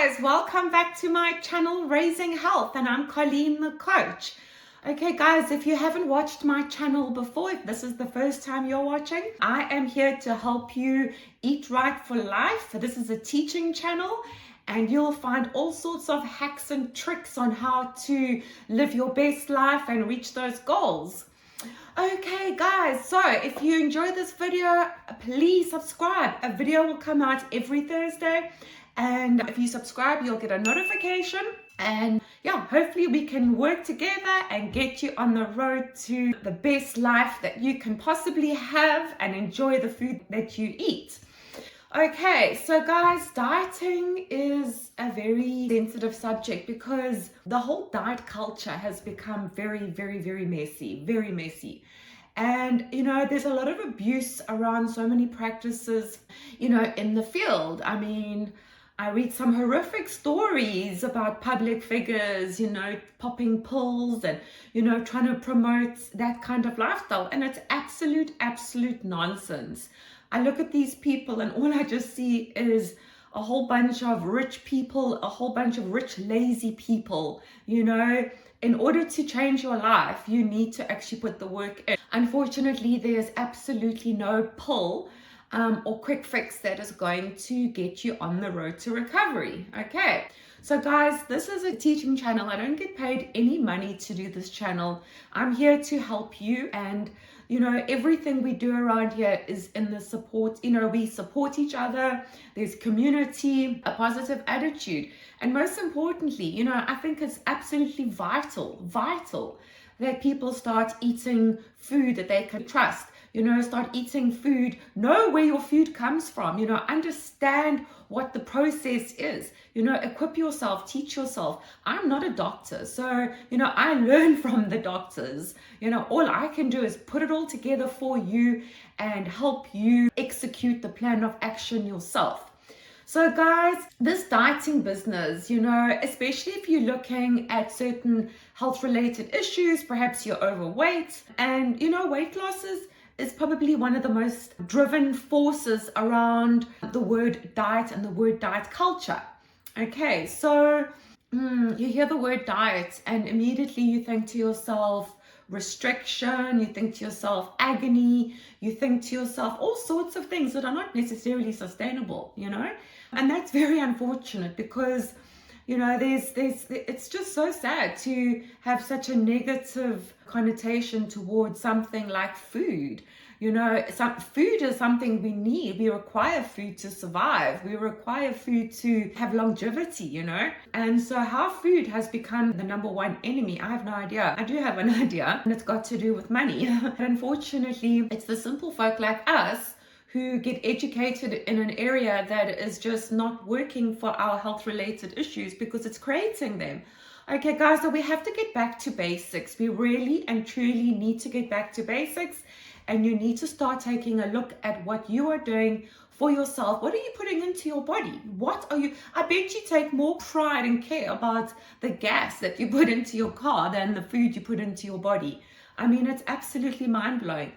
guys, welcome back to my channel Raising Health, and I'm Colleen the coach. Okay guys, if you haven't watched my channel before, if this is the first time you're watching, I am here to help you eat right for life. This is a teaching channel and you'll find all sorts of hacks and tricks on how to live your best life and reach those goals. Okay guys, so if you enjoy this video, please subscribe. A video will come out every Thursday, and if you subscribe you'll get a notification, and yeah, hopefully we can work together and get you on the road to the best life that you can possibly have and enjoy the food that you eat. Okay, so guys, dieting is a very sensitive subject because the whole diet culture has become very messy. And, you know, there's a lot of abuse around so many practices, you know, in the field. I mean, I read some horrific stories about public figures, you know, popping pills and, you know, trying to promote that kind of lifestyle. And it's absolute nonsense. I look at these people and all I just see is a whole bunch of rich people, a whole bunch of rich, lazy people. You know, in order to change your life, you need to actually put the work in. Unfortunately, there's absolutely no pill or quick fix that is going to get you on the road to recovery. Okay, so guys, this is a teaching channel. I don't get paid any money to do this channel. I'm here to help you, and you know, everything we do around here is in the support. You know, we support each other. There's community, a positive attitude, and most importantly, you know, I think it's absolutely vital that people start eating food that they can trust. You know, start eating food, know where your food comes from, you know, understand what the process is, you know, equip yourself, teach yourself. I'm not a doctor, so, you know, I learn from the doctors. You know, all I can do is put it all together for you and help you execute the plan of action yourself. So guys, this dieting business, you know, especially if you're looking at certain health related issues, perhaps you're overweight, and, you know, weight loss is probably one of the most driven forces around the word diet and the word diet culture. Okay, so you hear the word diet and immediately you think to yourself restriction, you think to yourself agony, you think to yourself all sorts of things that are not necessarily sustainable, you know? And that's very unfortunate because, you know, it's just so sad to have such a negative connotation towards something like food. You know, food is something we need. We require food to survive. We require food to have longevity, you know. And so how food has become the number one enemy, I have no idea. I do have an idea, and it's got to do with money. But unfortunately, it's the simple folk like us who get educated in an area that is just not working for our health related issues because it's creating them. Okay guys, so we have to get back to basics. We really and truly need to get back to basics, and you need to start taking a look at what you are doing for yourself. What are you putting into your body? I bet you take more pride and care about the gas that you put into your car than the food you put into your body. I mean, it's absolutely mind-blowing,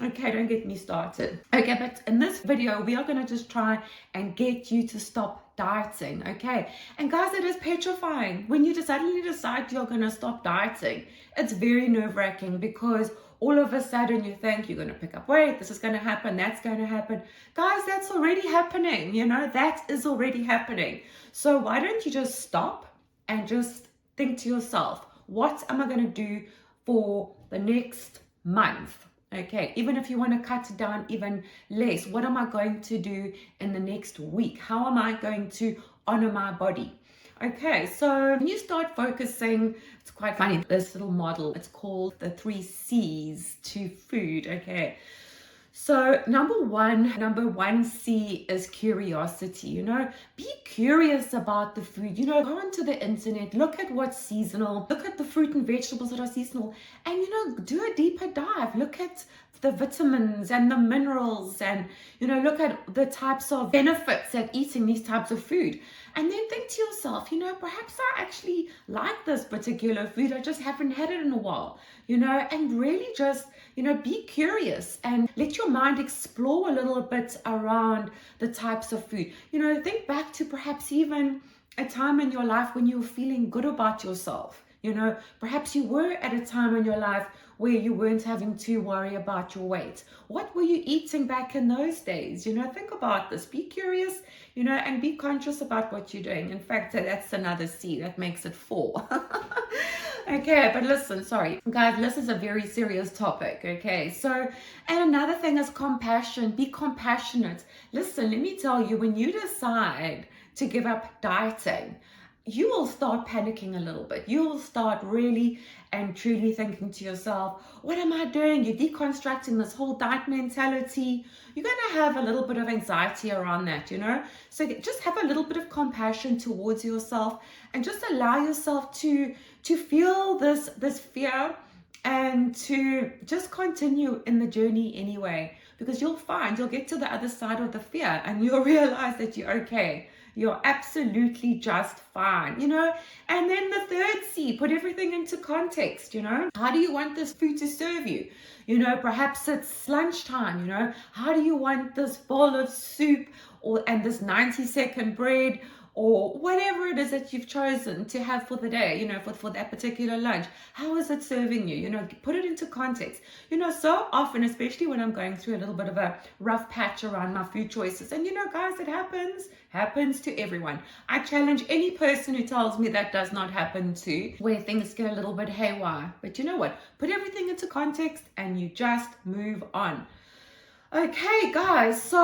Okay, don't get me started. Okay, but in this video, we are going to just try and get you to stop dieting, okay? And guys, it is petrifying. When you suddenly decide you're going to stop dieting, it's very nerve-wracking because all of a sudden you think you're going to pick up weight, this is going to happen, that's going to happen. Guys, that's already happening, you know, that is already happening. So why don't you just stop and just think to yourself, what am I going to do for the next month? Okay, even if you want to cut down even less, what am I going to do in the next week? How am I going to honor my body? Okay, so when you start focusing, it's quite funny, this little model, it's called the 3 C's to food, okay? So number one C is curiosity. You know, be curious about the food. You know, go onto the internet, look at what's seasonal, look at the fruit and vegetables that are seasonal, and you know, do a deeper dive. Look at the vitamins and the minerals, and look at the types of benefits that eating these types of food. And then think to yourself, perhaps I actually like this particular food, I just haven't had it in a while, and really just be curious and let your mind explore a little bit around the types of food. Think back to perhaps even a time in your life when you were feeling good about yourself. Perhaps you were at a time in your life where you weren't having to worry about your weight. What were you eating back in those days? Think about this. Be curious, and be conscious about what you're doing. In fact, that's another C. That makes it 4. Okay, but listen, sorry. Guys, this is a very serious topic, okay? So, and another thing is compassion. Be compassionate. Listen, let me tell you, when you decide to give up dieting, you will start panicking a little bit. You will start really and truly thinking to yourself, what am I doing? You're deconstructing this whole diet mentality. You're going to have a little bit of anxiety around that, So just have a little bit of compassion towards yourself and just allow yourself to feel this fear and to just continue in the journey anyway, because you'll get to the other side of the fear and you'll realize that you're okay. You're absolutely just fine, And then the third C, put everything into context, How do you want this food to serve you? Perhaps it's lunchtime, How do you want this bowl of soup and this 90-second bread, or whatever it is that you've chosen to have for the day, for that particular lunch? How is it serving you? Put it into context. So often, especially when I'm going through a little bit of a rough patch around my food choices, and guys, it happens to everyone. I challenge any person who tells me that does not happen to, where things get a little bit haywire. But you know what? Put everything into context and you just move on. Okay, guys, so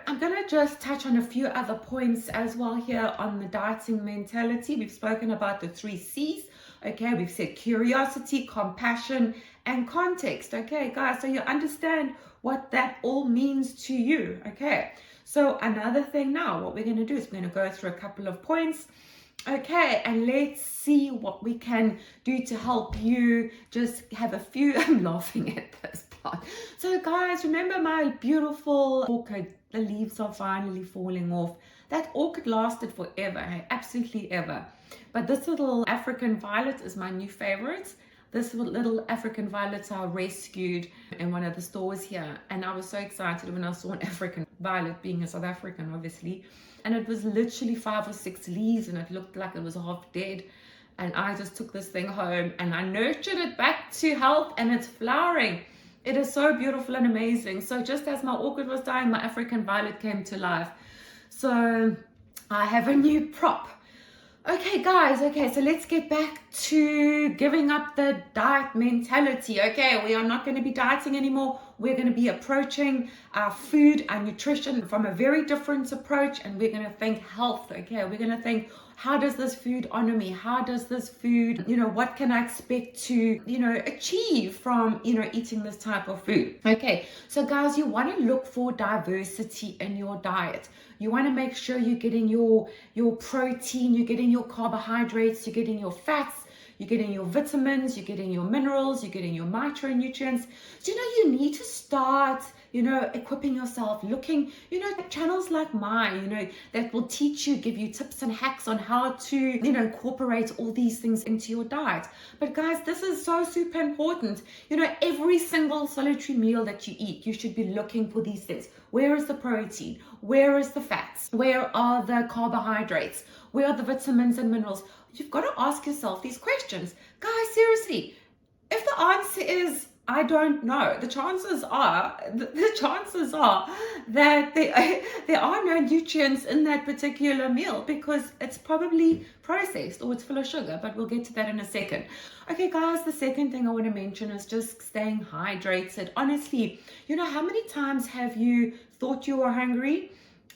I'm going to just touch on a few other points as well here on the dieting mentality. We've spoken about the 3 C's. Okay, we've said curiosity, compassion, and context. Okay, guys, so you understand what that all means to you. Okay, so another thing now, what we're going to do is we're going to go through a couple of points. Okay, and let's see what we can do to help you just have a few. I'm laughing at this part. So guys, remember my beautiful orchid? The leaves are finally falling off. That orchid lasted forever, hey? Absolutely ever. But this little African violet is my new favorite. This little African violet I rescued in one of the stores here, and I was so excited when I saw an African violet, being a South African obviously, and it was literally 5 or 6 leaves and it looked like it was half dead. And I just took this thing home and I nurtured it back to health, and it's flowering. It is so beautiful and amazing. So just as my orchid was dying, my African violet came to life. So I have a new prop. Okay, guys, so let's get back to giving up the diet mentality. Okay, we are not going to be dieting anymore. We're going to be approaching our food, our nutrition from a very different approach, and we're going to think health. Okay, we're going to think, how does this food honor me? How does this food, what can I expect to, achieve from, eating this type of food? Okay, so guys, you want to look for diversity in your diet. You want to make sure you're getting your protein, you're getting your carbohydrates, you're getting your fats, you're getting your vitamins, you're getting your minerals, you're getting your micronutrients. So, you need to start, equipping yourself, looking, channels like mine, that will teach you, give you tips and hacks on how to, incorporate all these things into your diet. But guys, this is so super important. Every single solitary meal that you eat, you should be looking for these things. Where is the protein? Where is the fats? Where are the carbohydrates? Where are the vitamins and minerals? You've got to ask yourself these questions. Guys, seriously, if the answer is, I don't know, the chances are that there are no nutrients in that particular meal, because it's probably processed or it's full of sugar, but we'll get to that in a second. Okay, guys, the second thing I want to mention is just staying hydrated. Honestly, how many times have you thought you were hungry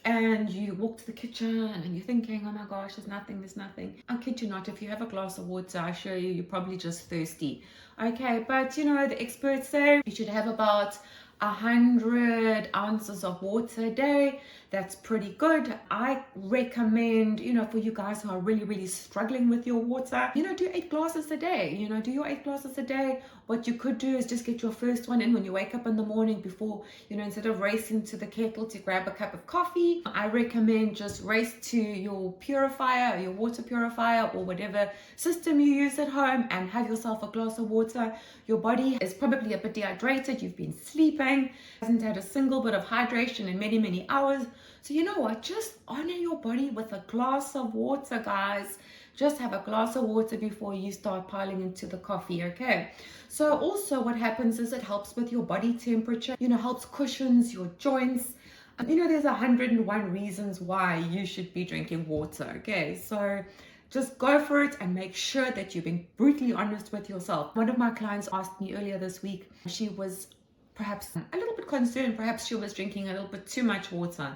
and you walk to the kitchen and you're thinking, oh my gosh, there's nothing. I kid you not, if you have a glass of water, I assure you, you're probably just thirsty. Okay, but the experts say you should have about 100 ounces of water a day. That's pretty good. I recommend, for you guys who are really, really struggling with your water, do 8 glasses a day. Do your 8 glasses a day, what you could do is just get your first one in when you wake up in the morning before, instead of racing to the kettle to grab a cup of coffee. I recommend just race to your purifier or your water purifier or whatever system you use at home and have yourself a glass of water. Your body is probably a bit dehydrated. You've been sleeping, hasn't had a single bit of hydration in many, many hours. So you know what? Just honor your body with a glass of water, guys. Just have a glass of water before you start piling into the coffee, okay? So also what happens is it helps with your body temperature, helps cushions your joints. There's 101 reasons why you should be drinking water, okay? So just go for it and make sure that you're being brutally honest with yourself. One of my clients asked me earlier this week, she was perhaps a little bit concerned, perhaps she was drinking a little bit too much water.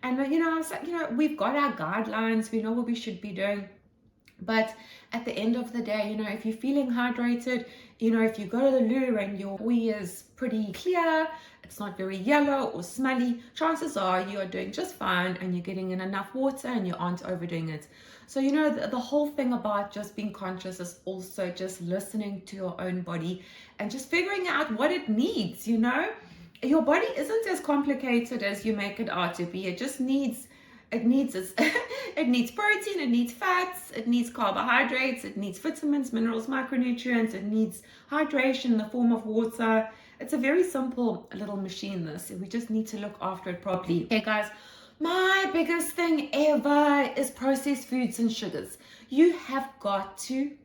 And, I was like, we've got our guidelines, we know what we should be doing. But at the end of the day, if you're feeling hydrated, if you go to the loo and your wee is pretty clear, it's not very yellow or smelly, chances are you are doing just fine and you're getting in enough water and you aren't overdoing it. So, the whole thing about just being conscious is also just listening to your own body and just figuring out what it needs, Your body isn't as complicated as you make it out to be. It just needs it needs protein, it needs fats, it needs carbohydrates, it needs vitamins, minerals, micronutrients, it needs hydration in the form of water. It's a very simple little machine, this. We just need to look after it properly. Okay, guys, my biggest thing ever is processed foods and sugars. You have got to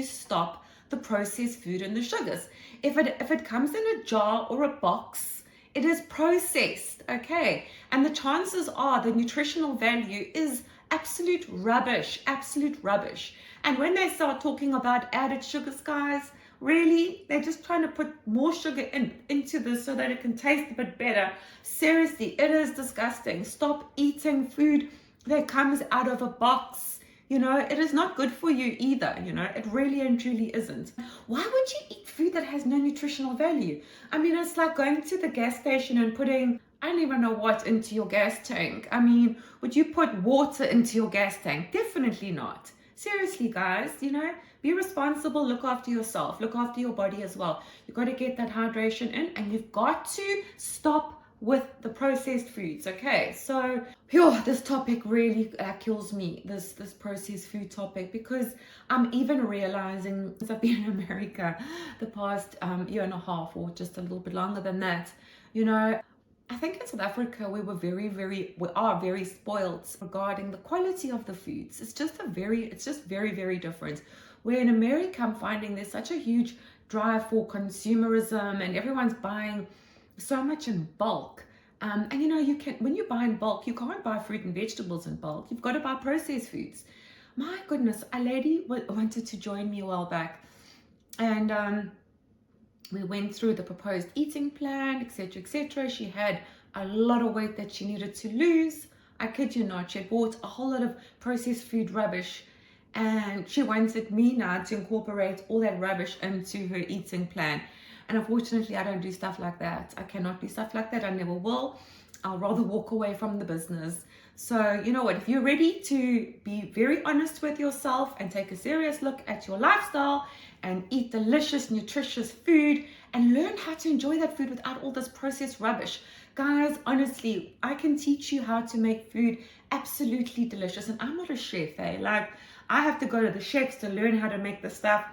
stop the processed food and the sugars. If it comes in a jar or a box, it is processed, okay? And the chances are the nutritional value is absolute rubbish. And when they start talking about added sugars, guys, really, they're just trying to put more sugar into this so that it can taste a bit better. Seriously, it is disgusting. Stop eating food that comes out of a box. It is not good for you either, it really and truly isn't. Why would you eat food that has no nutritional value? It's like going to the gas station and putting, I don't even know what, into your gas tank. Would you put water into your gas tank? Definitely not. Seriously, guys, be responsible, look after yourself, look after your body as well. You've got to get that hydration in and you've got to stop with the processed foods, okay? So, this topic really kills me, this processed food topic, because I'm even realizing, since I've been in America the past year and a half, or just a little bit longer than that, I think in South Africa we are very spoiled regarding the quality of the foods. It's just very, very different. Where in America, I'm finding there's such a huge drive for consumerism and everyone's buying so much in bulk. And when you buy in bulk, you can't buy fruit and vegetables in bulk. You've got to buy processed foods. My goodness, a lady wanted to join me a while back, and we went through the proposed eating plan, etc. She had a lot of weight that she needed to lose. I kid you not, she had bought a whole lot of processed food rubbish, and she wanted me now to incorporate all that rubbish into her eating plan. And unfortunately, I don't do stuff like that. I cannot do stuff like that. I never will. I'll rather walk away from the business. So, you know what? If you're ready to be very honest with yourself and take a serious look at your lifestyle and eat delicious, nutritious food and learn how to enjoy that food without all this processed rubbish. Guys, honestly, I can teach you how to make food absolutely delicious. And I'm not a chef, Like, I have to go to the chefs to learn how to make the stuff.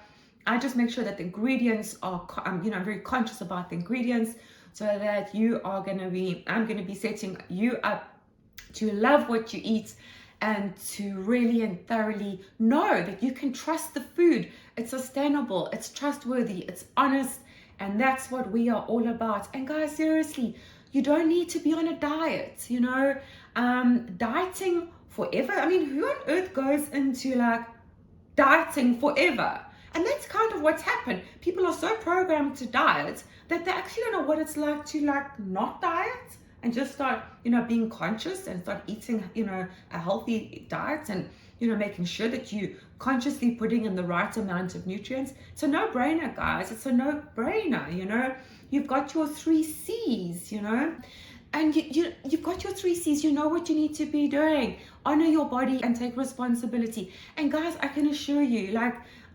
I just make sure that the ingredients are, I'm very conscious about the ingredients so that I'm going to be setting you up to love what you eat and to really and thoroughly know that you can trust the food. It's sustainable, it's trustworthy, it's honest, and that's what we are all about. And guys, seriously, you don't need to be on a diet, dieting forever. Who on earth goes into dieting forever? And that's kind of what's happened. People are so programmed to diet that they actually don't know what it's like to not diet and just start, being conscious and start eating, a healthy diet and, making sure that you consciously putting in the right amount of nutrients. It's a no-brainer, guys. It's a no-brainer, You've got your 3 C's, and you've got your 3 C's. You know what you need to be doing. Honor your body and take responsibility. And guys, I can assure you,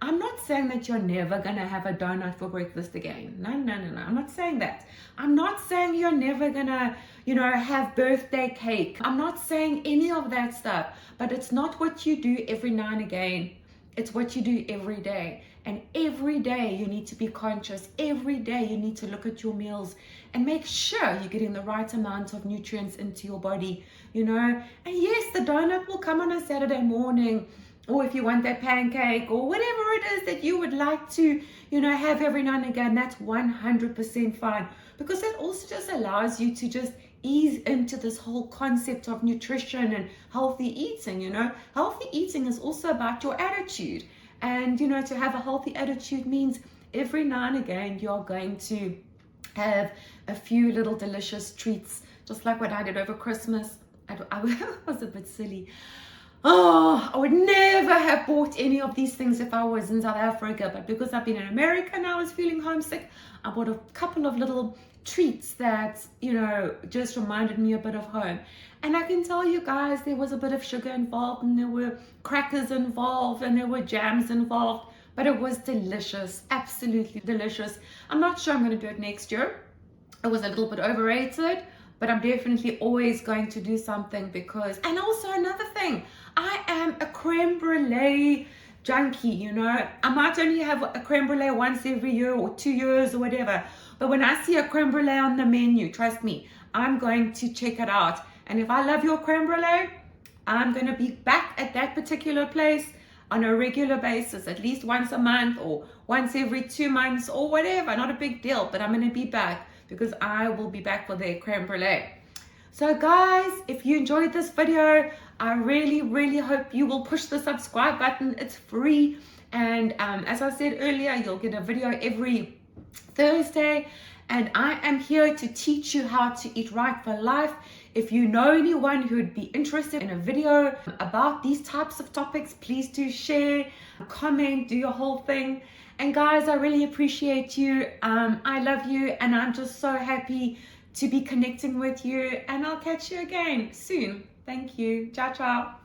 I'm not saying that you're never going to have a donut for breakfast again. No. I'm not saying that. I'm not saying you're never going to, have birthday cake. I'm not saying any of that stuff. But it's not what you do every now and again. It's what you do every day. And every day you need to be conscious. Every day you need to look at your meals and make sure you're getting the right amount of nutrients into your body, And yes, the donut will come on a Saturday morning, or if you want that pancake or whatever it is that you would like to, have every now and again, that's 100% fine. Because that also just allows you to just ease into this whole concept of nutrition and healthy eating. Healthy eating is also about your attitude. And, to have a healthy attitude means every now and again, you're going to have a few little delicious treats, just like what I did over Christmas. I was a bit silly. I would never have bought any of these things if I was in South Africa, but because I've been in America and I was feeling homesick, I bought a couple of little treats that, just reminded me a bit of home. And I can tell you guys, there was a bit of sugar involved, and there were crackers involved, and there were jams involved, but it was delicious, absolutely delicious. I'm not sure I'm going to do it next year. It was a little bit overrated, but I'm definitely always going to do something because, and also another thing, I am a creme brulee junkie, I might only have a creme brulee once every year or 2 years or whatever, but when I see a creme brulee on the menu, trust me, I'm going to check it out. And if I love your creme brulee, I'm going to be back at that particular place on a regular basis, at least once a month or once every 2 months or whatever. Not a big deal, but I'm going to be back because I will be back for their creme brulee. So guys, if you enjoyed this video, I really, really hope you will push the subscribe button. It's free. And as I said earlier, you'll get a video every Thursday. And I am here to teach you how to eat right for life. If you know anyone who would be interested in a video about these types of topics, please do share, comment, do your whole thing. And guys, I really appreciate you. I love you, and I'm just so happy to be connecting with you. And I'll catch you again soon. Thank you. Ciao, ciao.